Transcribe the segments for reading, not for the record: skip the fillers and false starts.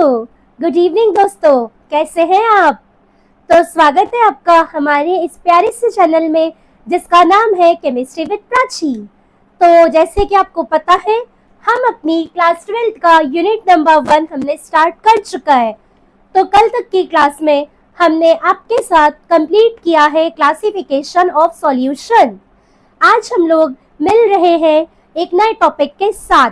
Good evening दोस्तों, कैसे हैं आप। तो स्वागत है आपका हमारे इस प्यारे से चैनल में जिसका नाम है केमिस्ट्री विद प्राची। तो जैसे कि आपको पता है, हम अपनी क्लास 12 का यूनिट नंबर 1 हमने स्टार्ट कर चुका है। तो कल तक की क्लास में हमने आपके साथ कंप्लीट किया है क्लासिफिकेशन ऑफ सॉल्यूशन। आज हम लोग मिल रहे हैं एक नए टॉपिक के साथ।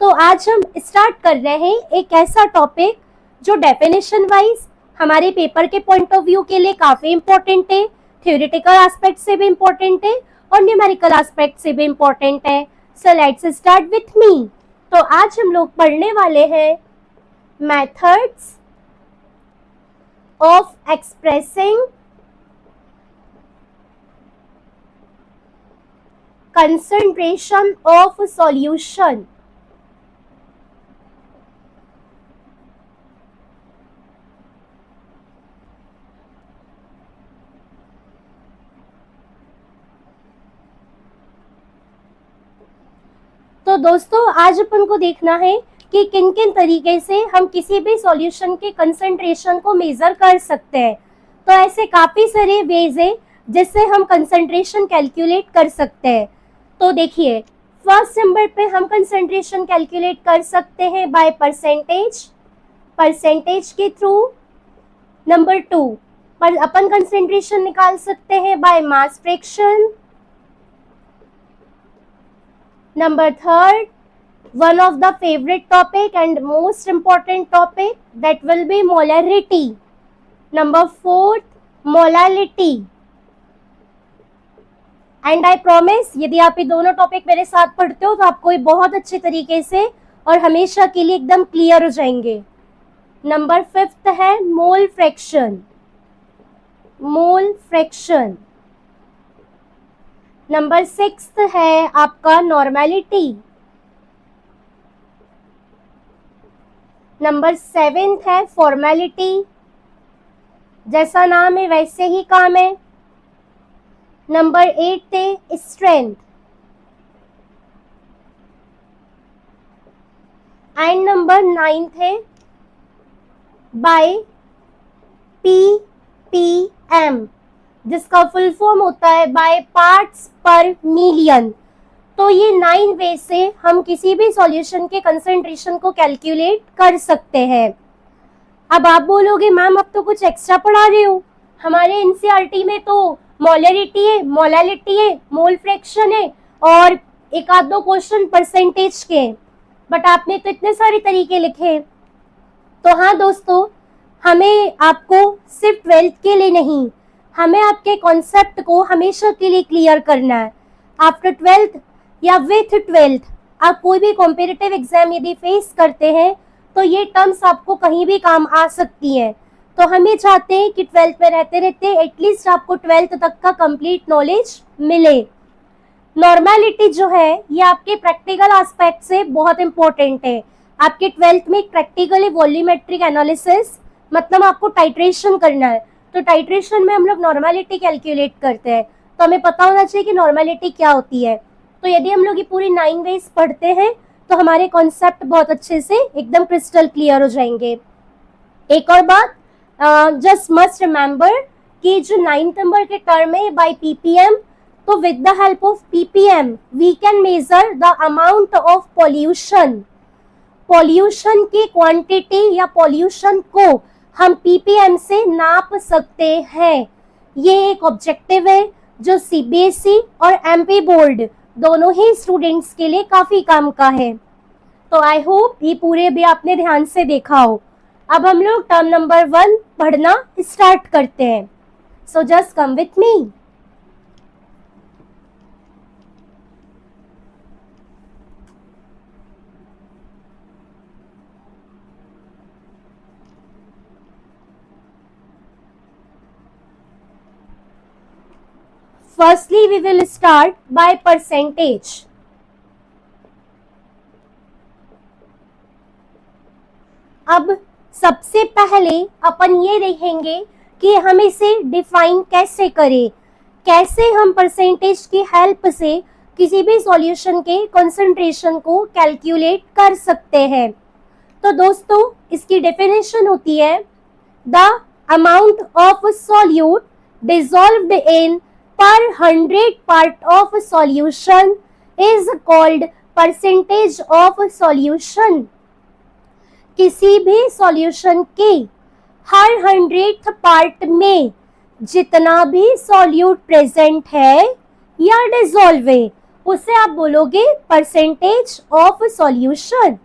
तो आज हम स्टार्ट कर रहे हैं एक ऐसा टॉपिक जो डेफिनेशन वाइज हमारे पेपर के पॉइंट ऑफ व्यू के लिए काफी इंपॉर्टेंट है, थ्योरेटिकल एस्पेक्ट से भी इंपॉर्टेंट है और न्यूमेरिकल एस्पेक्ट से भी इंपॉर्टेंट है। So let's start with me. तो आज हम लोग पढ़ने वाले हैं methods of expressing concentration of solution। तो दोस्तों आज अपन को देखना है कि किन किन तरीके से हम किसी भी सॉल्यूशन के कंसंट्रेशन को मेजर कर सकते हैं। तो ऐसे काफी सारे वेज है जिससे हम कंसंट्रेशन कैलकुलेट कर सकते हैं। तो देखिए, फर्स्ट नंबर पे हम कंसंट्रेशन कैलकुलेट कर सकते हैं बाय परसेंटेज के थ्रू। नंबर 2 पर अपन कंसंट्रेशन निकाल सकते हैं by mass fraction. Number 3 one of the favorite topic and most important topic that will be molarity। number 4 molality। And I promise यदि आप ये दोनों टॉपिक मेरे साथ पढ़ते हो तो आपको ये बहुत अच्छे तरीके से और हमेशा के लिए एकदम क्लियर हो जाएंगे। नंबर 5 है मोल फ्रैक्शन। नंबर 6 है आपका नॉर्मेलिटी। नंबर 7 है फॉर्मेलिटी, जैसा नाम है वैसे ही काम है। नंबर 8 है स्ट्रेंथ। एंड नंबर 9 है बाय पीपीएम, जिसका फुल फॉर्म होता है बाय पार्ट्स पर मिलियन। तो ये 9 वे से हम किसी भी सॉल्यूशन के कंसंट्रेशन को कैलकुलेट कर सकते हैं। अब आप बोलोगे मैम अब तो कुछ एक्स्ट्रा पढ़ा रहे हो, हमारे एनसीईआरटी में तो मोलरिटी है, मोलालिटी है, मोल फ्रैक्शन है और एक आध दो क्वेश्चन परसेंटेज के, बट आपने तो इतने सारे तरीके लिखे। तो हाँ दोस्तों, हमें आपको सिर्फ 12th के लिए नहीं, हमें आपके कॉन्सेप्ट को हमेशा के लिए क्लियर करना है। आफ्टर 12th या विथ 12th आप कोई भी कॉम्पिटिटिव एग्जाम यदि फेस करते हैं तो ये टर्म्स आपको कहीं भी काम आ सकती हैं। तो हम ये चाहते हैं कि 12th में रहते रहते एटलीस्ट आपको 12th तक का कंप्लीट नॉलेज मिले। नॉर्मेलिटी जो है ये आपके प्रैक्टिकल एस्पेक्ट से बहुत इंपॉर्टेंट है। आपके 12th में प्रैक्टिकली वॉल्यूमेट्रिक एनालिसिस मतलब आपको टाइट्रेशन करना है, तो टाइट्रेशन में हम लोग नॉर्मेलिटी कैलकुलेट करते हैं। तो हमें पता होना चाहिए कि नॉर्मेलिटी क्या होती है। तो यदि हम लोग ये पूरी 9 वेज पढ़ते हैं तो हमारे कॉन्सेप्ट बहुत अच्छे से एकदम क्रिस्टल क्लियर हो जाएंगे। एक और बात, जस्ट मस्ट रिमेंबर कि जो 9th नंबर के टर्म है बाय पीपीएम, तो with the help of PPM we can measure the amount of pollution की क्वांटिटी या पॉल्यूशन को हम पीपीएम से नाप सकते हैं। ये एक ऑब्जेक्टिव है जो सीबीएसई और एमपी बोर्ड दोनों ही स्टूडेंट्स के लिए काफी काम का है। तो आई होप ये पूरे भी आपने ध्यान से देखा हो। अब हम लोग टर्म नंबर 1 पढ़ना स्टार्ट करते हैं। So just come with me. Firstly, we will start by percentage। अब सबसे पहले अपन ये देखेंगे कि हम इसे डिफाइन कैसे करें, कैसे हम परसेंटेज की हेल्प से किसी भी सॉल्यूशन के कंसंट्रेशन को कैलकुलेट कर सकते हैं। तो दोस्तों इसकी डेफिनेशन होती है the amount of solute dissolved in per 100 part of solution is called percentage of solution। किसी भी सॉल्यूशन के हर 100th पार्ट में जितना भी सॉल्यूट प्रेजेंट है या डिसॉल्व है उसे आप बोलोगे परसेंटेज ऑफ सॉल्यूशन।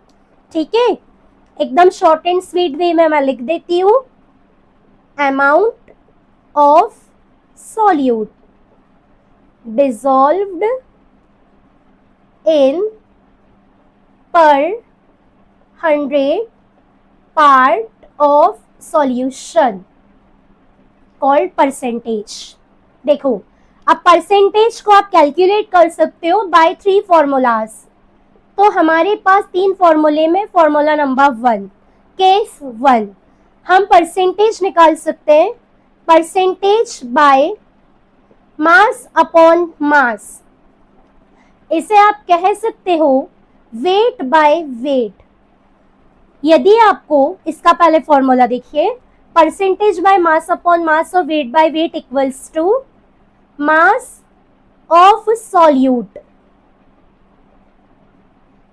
ठीक है, एकदम शॉर्ट एंड स्वीट वे में मैं लिख देती हूं, amount of solute dissolved in per 100 part of solution called percentage। देखो अब परसेंटेज को आप कैलकुलेट कर सकते हो बाय 3 फॉर्मूलाज। तो हमारे पास 3 फॉर्मूले में फॉर्मूला नंबर 1 केस 1 हम परसेंटेज निकाल सकते हैं, परसेंटेज बाय मास अपॉन मास। इसे आप कह सकते हो वेट बाय वेट। यदि आपको इसका पहले फॉर्मूला देखिए, percentage by mass upon mass और weight by weight equals to mass of solute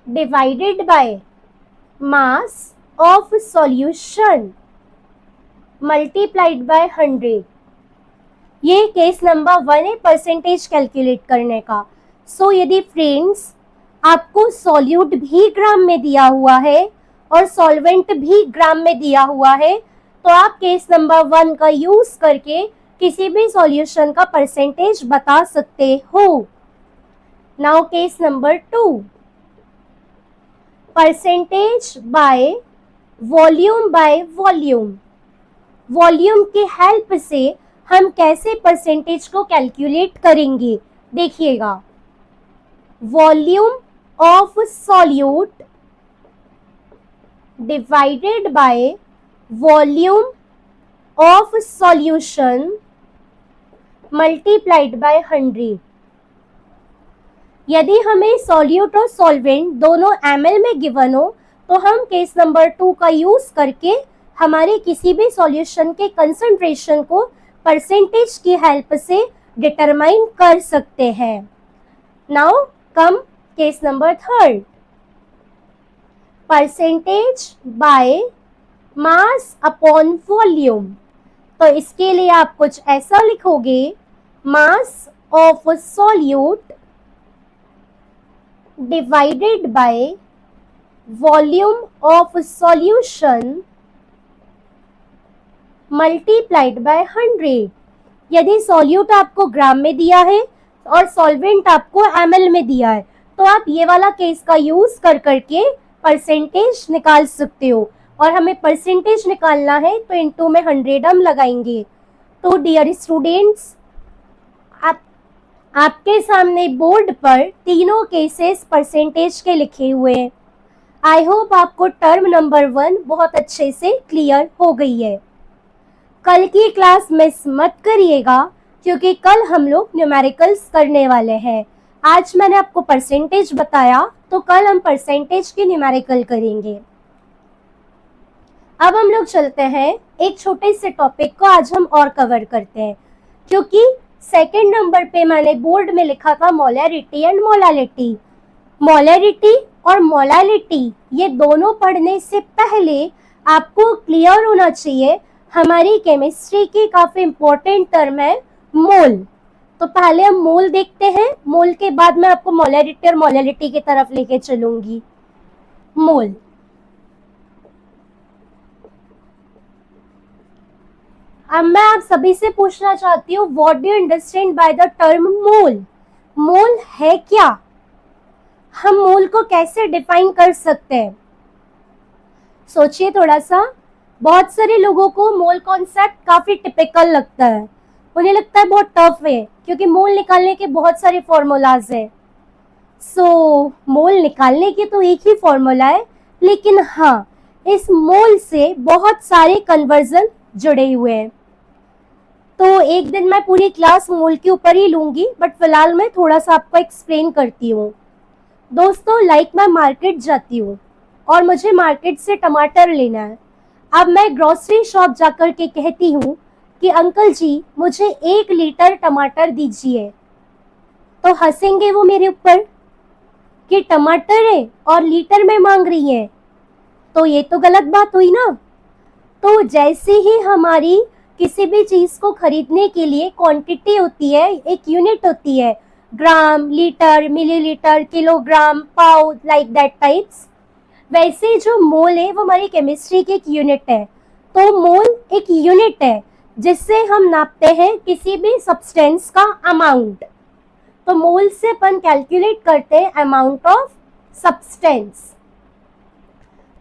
divided by mass of solution multiplied by 100। ये केस नंबर 1 है परसेंटेज कैलकुलेट करने का। सो यदि फ्रेंड्स आपको सॉल्यूट भी ग्राम में दिया हुआ है और सॉल्वेंट भी ग्राम में दिया हुआ है तो आप केस नंबर 1 का यूज करके किसी भी सॉल्यूशन का परसेंटेज बता सकते हो। Now case number 2 percentage by volume by volume. Volume की हेल्प से हम कैसे परसेंटेज को कैलकुलेट करेंगे, देखिएगा, volume of solute divided by volume of solution multiplied by 100। यदि हमें सॉल्यूट और सॉल्वेंट दोनों ml में गिवन हो तो हम केस नंबर 2 का यूज करके हमारे किसी भी सॉल्यूशन के कंसंट्रेशन को परसेंटेज की हेल्प से डिटरमाइन कर सकते हैं। Now come case number 3 percentage by mass upon volume. तो इसके लिए आप कुछ ऐसा लिखोगे, मास of solute divided by volume of solution multiplied by 100। यदि सॉल्यूट आपको ग्राम में दिया है और सॉल्वेंट आपको ml में दिया है तो आप ये वाला केस का यूज कर करके परसेंटेज निकाल सकते हो। और हमें परसेंटेज निकालना है तो इनटू में 100 हम लगाएंगे। तो डियर स्टूडेंट्स, आपके सामने बोर्ड पर तीनों केसेस परसेंटेज के लिखे हुए हैं। आई होप आपको टर्म नंबर 1 बहुत अच्छे से क्लियर हो गई है। कल की क्लास मिस मत करिएगा क्योंकि कल हम लोग न्यूमेरिकल्स करने वाले हैं। आज मैंने आपको परसेंटेज बताया तो कल हम परसेंटेज की न्यूमेरिकल करेंगे। अब हम लोग चलते हैं एक छोटे से टॉपिक को आज हम और कवर करते हैं, क्योंकि सेकंड नंबर पे मैंने बोर्ड में लिखा था मोलैरिटी एंड मोलालिटी। मोलैरिटी और मोलालिटी ये दोनों पढ़ने से पहले आपको क्लियर होना चाहिए हमारी केमिस्ट्री की काफी इंपॉर्टेंट टर्म है मोल। तो पहले हम मोल देखते हैं, मोल के बाद मैं आपको मोलैरिटी और मोलालिटी की तरफ लेके चलूंगी। मोल, अब मैं आप सभी से पूछना चाहती हूँ, what do you understand by the term mole? Mole है क्या? हम मोल को कैसे डिफाइन कर सकते हैं? सोचिए थोड़ा सा। बहुत सारे लोगों को मोल कॉन्सेप्ट काफी टिपिकल लगता है, उन्हें लगता है बहुत टफ है क्योंकि मोल निकालने के बहुत सारे फॉर्मूलाज है। मोल निकालने के तो एक ही फॉर्मूला है, लेकिन हाँ इस मोल से बहुत सारे कन्वर्जन जुड़े हुए हैं। तो एक दिन मैं पूरी क्लास मोल के ऊपर ही लूंगी, बट फिलहाल मैं थोड़ा सा आपको एक्सप्लेन करती हूँ। दोस्तों, लाइक मैं मार्केट जाती हूँ और मुझे मार्केट से टमाटर लेना है। अब मैं ग्रोसरी शॉप जाकर के कहती हूँ कि अंकल जी मुझे 1 लीटर टमाटर दीजिए, तो हंसेंगे वो मेरे ऊपर कि टमाटर है और लीटर में मांग रही है, तो ये तो गलत बात हुई ना। तो जैसे ही हमारी किसी भी चीज को खरीदने के लिए क्वांटिटी होती है, एक यूनिट होती है, ग्राम, लीटर, मिलीलीटर, किलोग्राम, पाउ, लाइक दैट टाइप्स, वैसे जो मोल है वो हमारी केमिस्ट्री की एक यूनिट है। तो मोल एक यूनिट है जिससे हम नापते हैं किसी भी सब्सटेंस का अमाउंट। तो मोल से अपन कैलकुलेट करते हैं अमाउंट ऑफ सब्सटेंस।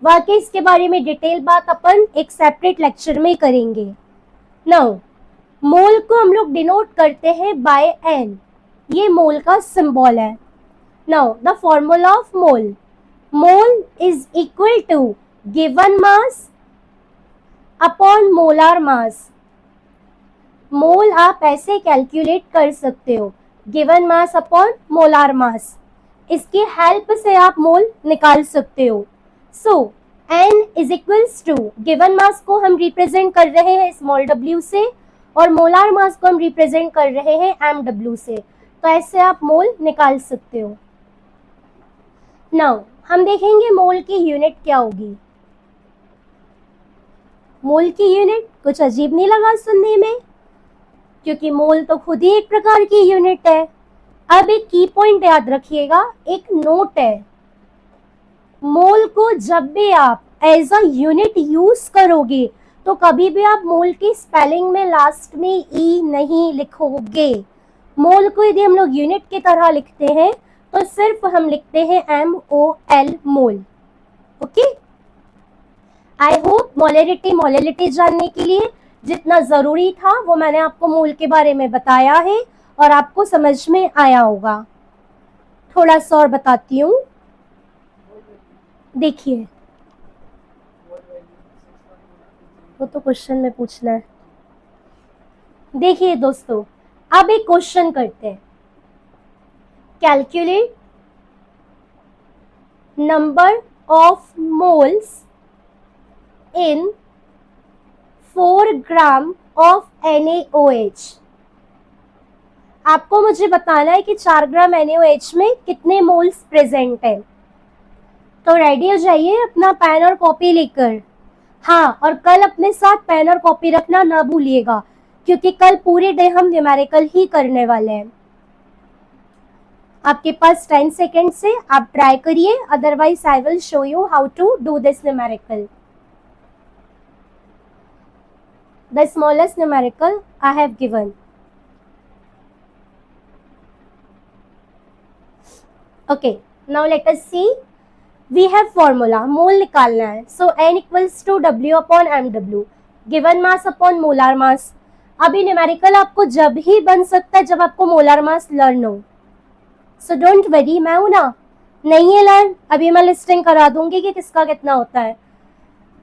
बाकी इसके बारे में डिटेल बात अपन एक सेपरेट लेक्चर में करेंगे। नाउ मोल को हम लोग डिनोट करते हैं बाय एन, ये मोल का सिंबल है। Now the formula of mole, mole is equal to given mass upon molar mass. Mole आप ऐसे कैलकुलेट कर सकते हो, given mass upon molar mass, इसकी हेल्प से आप मोल निकाल सकते हो। So n is equals to, given mass को हम रिप्रेजेंट कर रहे हैं स्मॉल w से और मोलार मास को हम रिप्रेजेंट कर रहे हैं mw से, तो ऐसे आप मोल निकाल सकते हो। नाउ हम देखेंगे मोल की यूनिट क्या होगी। मोल की यूनिट कुछ अजीब नहीं लगा सुनने में, क्योंकि मोल तो खुद ही एक प्रकार की यूनिट है। अब एक की पॉइंट याद रखिएगा, एक नोट है, मोल को जब भी आप एज अ यूनिट यूज करोगे तो कभी भी आप मोल की स्पेलिंग में लास्ट में ई नहीं लिखोगे। मोल को यदि हम लोग यूनिट की तरह लिखते हैं तो सिर्फ हम लिखते हैं MOL, mole. Okay, I hope molarity जानने के लिए जितना जरूरी था वो मैंने आपको मोल के बारे में बताया है और आपको समझ में आया होगा। थोड़ा सा और बताती हूँ, देखिए वो तो क्वेश्चन में पूछना है। देखिए दोस्तों, अब एक क्वेश्चन करते हैं, calculate number of moles in 4 gram of NaOH। आपको मुझे बताना है कि 4 ग्राम NaOH में कितने मोल्स प्रेजेंट है। तो रेडी हो जाइए अपना पेन और कॉपी लेकर। हाँ, और कल अपने साथ पेन और कॉपी रखना ना भूलिएगा, क्योंकि कल पूरे डे हम न्यूमेरिकल ही करने वाले हैं। आपके पास 10 सेकेंड से आप ट्राई करिए, otherwise I will show you how to do this numerical. The smallest numerical I have given. Okay, now let us see. We have formula, मोल निकालना है, so n equals to W upon mw, given mass upon molar mass। अभी numerical आपको जब ही बन सकता है जब आपको मोलार मास लर्न हो, so don't worry, मैं हूं ना, नहीं है लर्न, अभी मैं लिस्टिंग करा दूंगी कि किसका कितना होता है।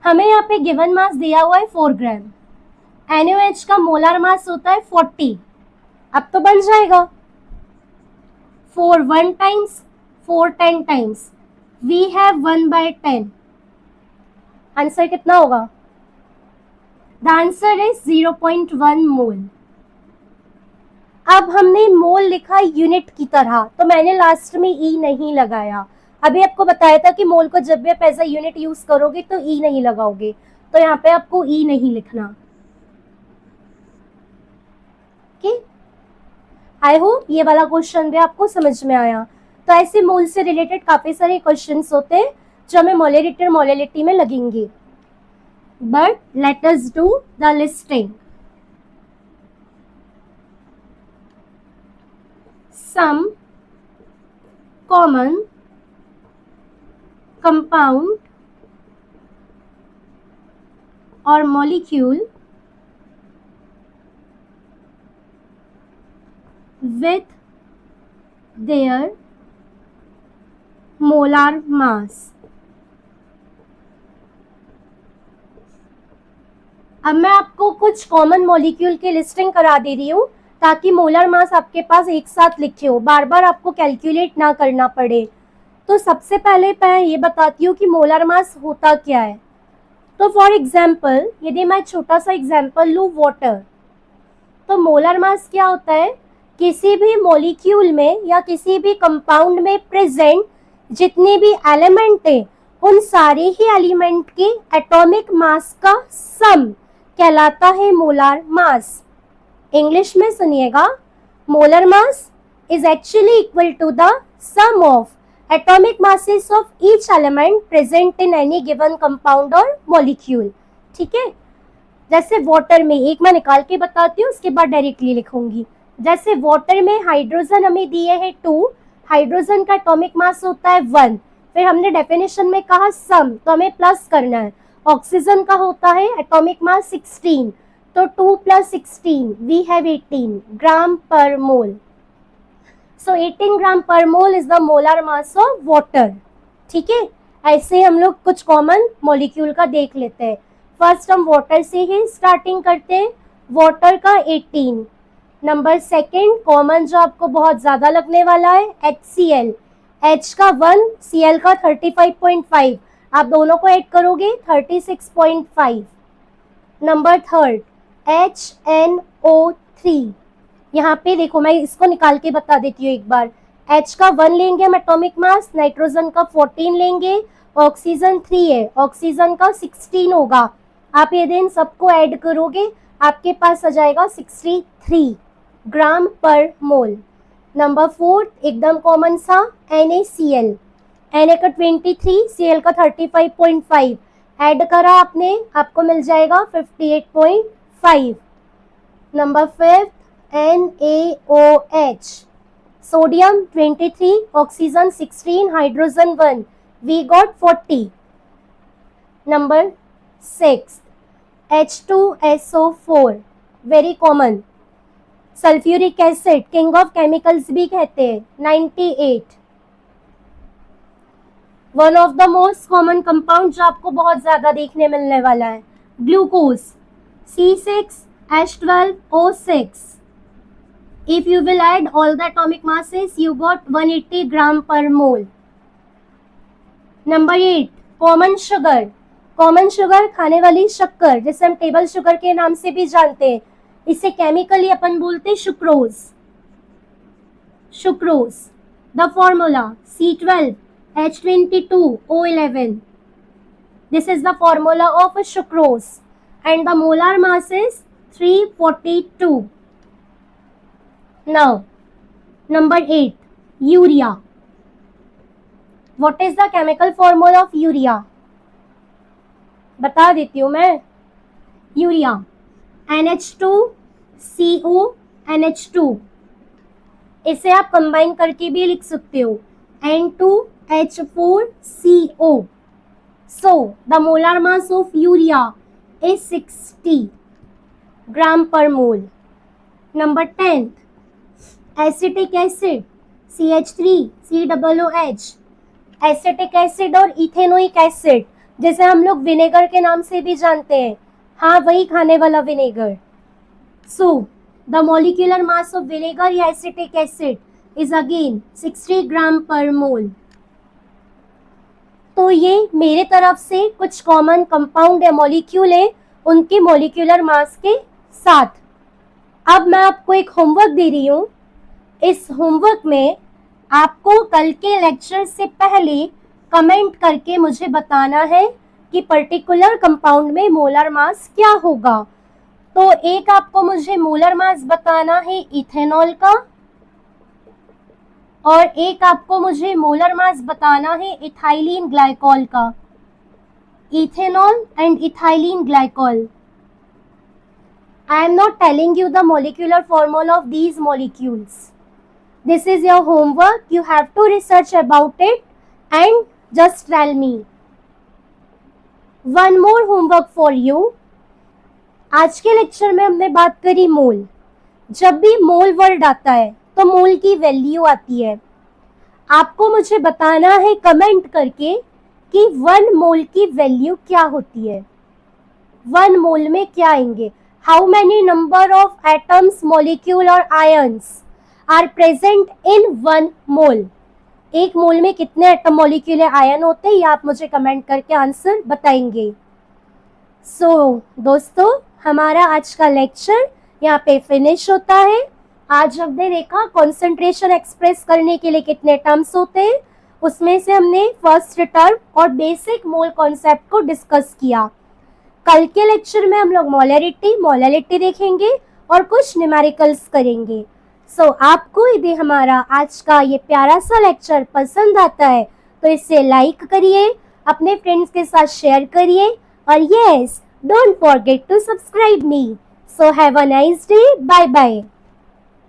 हमें यहाँ पे गिवन मास दिया हुआ है 4 ग्राम, NaOH का मोलार मास होता है 40। अब तो बन जाएगा 4 1 times 4 10 times, we have 1/10। Answer कितना होगा? The answer is 0.1 mole. अब हमने मोल लिखा यूनिट की तरह, तो मैंने लास्ट में ई नहीं लगाया। अभी आपको बताया था कि मोल को जब भी आप एज अ यूनिट यूज करोगे तो ई नहीं लगाओगे, तो यहाँ पे आपको ई नहीं लिखना। आई होप ये वाला क्वेश्चन भी आपको समझ में आया। तो ऐसे मोल से रिलेटेड काफी सारे क्वेश्चंस होते हैं जो हमें मोलैरिटी और मोलैलिटी में लगेंगे, but let us do the listing. Some common compound और molecule with their molar mass। अब मैं आपको कुछ कॉमन मॉलिक्यूल की लिस्टिंग करा दे रही हूँ ताकि मोलर मास आपके पास एक साथ लिखे हो, बार बार आपको कैलकुलेट ना करना पड़े। तो सबसे पहले मैं ये बताती हूँ कि मोलर मास होता क्या है। तो फॉर एग्जाम्पल यदि मैं छोटा सा एग्जाम्पल लूँ वाटर, तो मोलर मास क्या होता है, किसी भी मॉलिक्यूल में या किसी भी कंपाउंड में प्रेजेंट जितने भी एलिमेंट है उन सारे ही एलिमेंट के एटॉमिक मास का सम कहलाता है मोलर मास। इंग्लिश में सुनिएगा, molar mass is actually equal to the sum of atomic masses of each element present in any given compound or molecule। ठीक है, जैसे वाटर में, एक मैं निकाल के बताती हूँ उसके बाद डायरेक्टली लिखूंगी। जैसे वाटर में हाइड्रोजन हमें दिए हैं 2, हाइड्रोजन का एटॉमिक मास होता है 1, फिर हमने डेफिनेशन में कहा सम, तो हमें प्लस करना है। ऑक्सीजन का होता है एटॉमिक मास 16, तो 2 + 16 वी हैव 18 ग्राम पर मोल। So 18 ग्राम पर mole is the molar mass of water. ठीक है, ऐसे हम लोग कुछ कॉमन मॉलिक्यूल का देख लेते हैं। फर्स्ट हम वाटर से ही स्टार्टिंग करते हैं। वाटर का 18। नंबर सेकंड कॉमन जो आपको बहुत ज्यादा लगने वाला है HCl, H का 1, Cl का 35.5, आप दोनों को ऐड करोगे 36.5। नंबर थर्ड HNO3, यहाँ पे देखो मैं इसको निकाल के बता देती हूँ एक बार। H का 1 लेंगे हम एटॉमिक मास, नाइट्रोजन का 14 लेंगे, ऑक्सीजन 3 है, ऑक्सीजन का 16 होगा। आप ये दिन सबको ऐड करोगे आपके पास आ जाएगा 63 ग्राम पर मोल। नंबर 4 एकदम कॉमन सा NaCl, Na का 23, Cl का 35.5 ऐड करा आपने, आपको मिल जाएगा 58.5। Number 5 NaOH, sodium 23, oxygen 16, hydrogen 1, we got 40। Number 6 H2SO4, very common. Sulphuric acid, king of chemicals भी कहते हैं, 98। One of the most common compound जो आपको बहुत ज्यादा देखने मिलने वाला है, glucose, C6H12O6। If you will add all the atomic masses, you got 180 gram per mole. Number 8 common sugar. Common sugar खाने वाली शक्कर, जिसे हम टेबल शुगर के नाम से भी जानते हैं, इसे केमिकली अपन बोलते हैं sucrose. Sucrose, the formula C12H22O11, this is the formula of sucrose and the molar mass is 342. Now, number 8, urea. What is the chemical formula of urea? बता देती हूँ मैं। यूरिया NH2CO NH2, इसे आप कंबाइन करके भी लिख सकते हो N2H4CO. So, the molar mass of urea is 60 gram per mole. Number 10, acetic acid, CH3COOH, acetic acid और इथेनोइक एसिड, जिसे हम लोग विनेगर के नाम से भी जानते हैं। हाँ, वही खाने वाला vinegar. So the molecular mass of vinegar या एसिटिक एसिड इज अगेन 60 ग्राम पर मोल। तो ये मेरे तरफ से कुछ कॉमन कंपाउंड या मॉलिक्यूल है, उनके मॉलिक्यूलर मास के साथ। अब मैं आपको एक होमवर्क दे रही हूँ। इस होमवर्क में आपको कल के लेक्चर से पहले कमेंट करके मुझे बताना है कि पर्टिकुलर कंपाउंड में मोलर मास क्या होगा। तो एक आपको मुझे मोलर मास बताना है इथेनॉल का, और एक आपको मुझे मोलर मास बताना है इथाइलिन ग्लाइकॉल का। Ethanol and ethylene glycol. I am not telling you the molecular formula of these molecules. This is your homework. You have to research about it and just tell me. One more homework for you. आज के lecture में हमने बात करी मोल। जब भी मोल word आता है तो मोल की वैल्यू आती है। आपको मुझे बताना है कमेंट करके कि 1 मोल की वैल्यू क्या होती है। 1 मोल में क्या आएंगे? How many number of atoms, molecule or ions are present in 1 mole? एक मोल में कितने एटम मॉलिक्यूलर आयन होते हैं, ये आप मुझे कमेंट करके आंसर बताएंगे। दोस्तों, हमारा आज का लेक्चर यहाँ पे फिनिश होता है। आज हमने देखा कॉन्सेंट्रेशन एक्सप्रेस करने के लिए कितने टर्म्स होते हैं, उसमें से हमने फर्स्ट टर्म और बेसिक मोल कॉन्सेप्ट को डिस्कस किया। कल के लेक्चर में हम लोग मोलैलिटी देखेंगे और कुछ न्यूमेरिकल्स करेंगे। आपको यदि हमारा आज का ये प्यारा सा लेक्चर पसंद आता है तो इसे लाइक करिए, अपने फ्रेंड्स के साथ शेयर करिए और yes, don't forget to subscribe me. Have a nice day, bye bye.